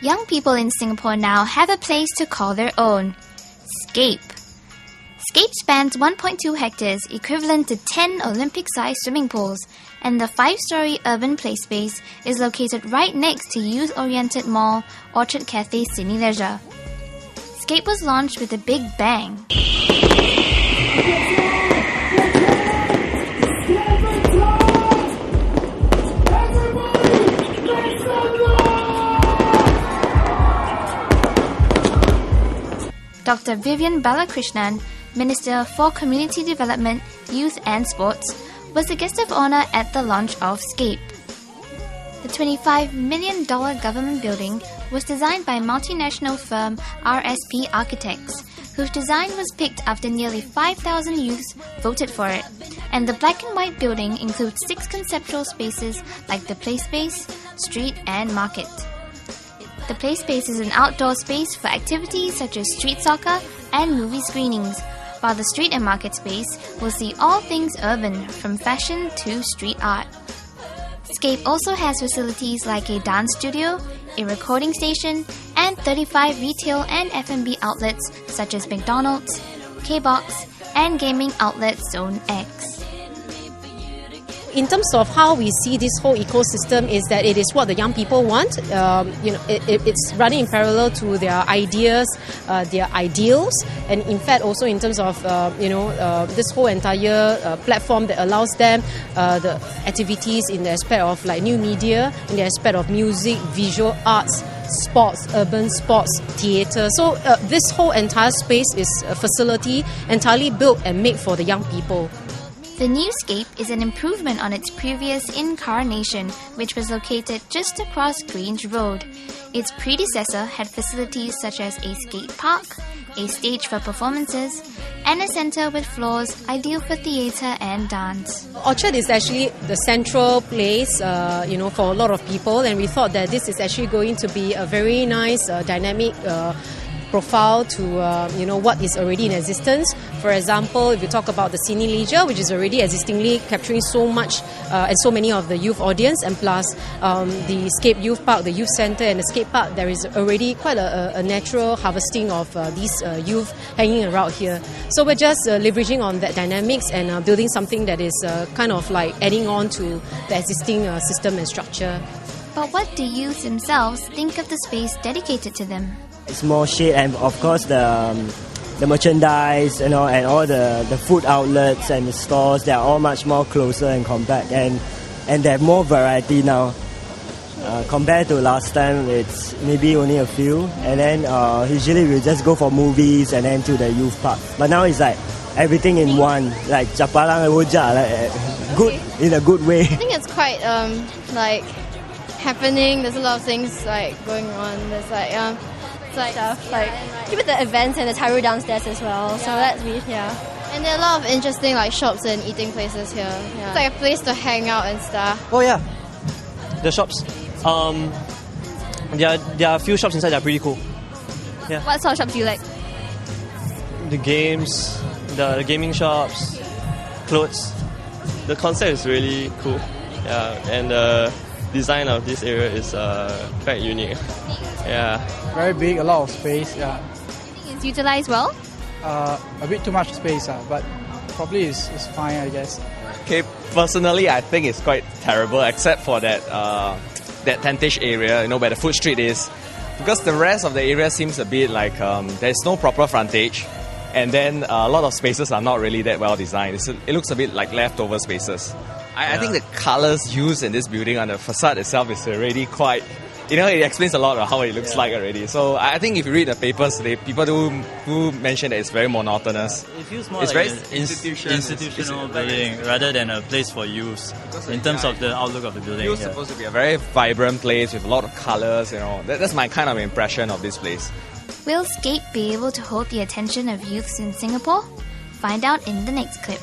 Young people in Singapore now have a place to call their own: SCAPE. SCAPE spans 1.2 hectares, equivalent to 10 Olympic-sized swimming pools, and the 5-story urban play space is located right next to youth-oriented mall Orchard Cathay Sydney Leisure. SCAPE was launched with a big bang. Dr. Vivian Balakrishnan, Minister for Community Development, Youth and Sports, was the guest of honour at the launch of SCAPE. The $25 million government building was designed by multinational firm RSP Architects, whose design was picked after nearly 5,000 youths voted for it. And the black and white building includes 6 conceptual spaces like the play space, street and market. The play space is an outdoor space for activities such as street soccer and movie screenings, while the street and market space will see all things urban, from fashion to street art. SCAPE also has facilities like a dance studio, a recording station, and 35 retail and F&B outlets such as McDonald's, K-Box, and gaming outlet Zone X. In terms of how we see this whole ecosystem is that it is what the young people want. It's running in parallel to their ideas, their ideals, and in fact also in terms of this whole entire platform that allows them the activities in the aspect of like new media, in the aspect of music, visual arts, sports, urban sports, theatre. So this whole entire space is a facility entirely built and made for the young people. The new SCAPE is an improvement on its previous incarnation, which was located just across Grange Road. Its predecessor had facilities such as a skate park, a stage for performances, and a centre with floors ideal for theatre and dance. Orchard is actually the central place, for a lot of people, and we thought that this is actually going to be a very nice, dynamic profile to what is already in existence. For example, if you talk about the Sydney Leisure, which is already existingly capturing so much and so many of the youth audience, and plus the SCAPE Youth Park, the Youth Centre and the SCAPE Park, there is already quite a natural harvesting of these youth hanging around here. So we're just leveraging on that dynamics and building something that is kind of like adding on to the existing system and structure. But what do youth themselves think of the space dedicated to them? It's more shade, and of course the merchandise, and all the food outlets and the stores, they are all much more closer and compact, and they have more variety now. Compared to last time, it's maybe only a few, and then usually we just go for movies and then to the youth park. But now it's like everything in one, like Chapalang Roja, like good in a good way. I think it's quite happening. There's a lot of things like going on. There's stuff like even the events and the Tyro downstairs as well. Yeah. So that's really And there are a lot of interesting shops and eating places here. Yeah. It's like a place to hang out and stuff. Oh yeah, the shops. There are a few shops inside that are pretty cool. Yeah. What sort of shops do you like? The games, the gaming shops, clothes. The concept is really cool. Yeah, and the design of this area is quite unique. Yeah. Very big, a lot of space. Yeah. It's utilized well? A bit too much space, but probably it's fine, I guess. Okay, personally, I think it's quite terrible, except for that tentage area, where the food street is, because the rest of the area seems a bit like there's no proper frontage, and then a lot of spaces are not really that well designed. It looks a bit like leftover spaces. I think the colors used in this building on the facade itself is already quite, it explains a lot of how it looks like already. So I think if you read the papers, people do mention that it's very monotonous. It feels more it's like very an institutional building rather than a place for youth in terms of the outlook of the building. It's supposed to be a very vibrant place with a lot of colors, That's my kind of impression of this place. Will SCAPE be able to hold the attention of youths in Singapore? Find out in the next clip.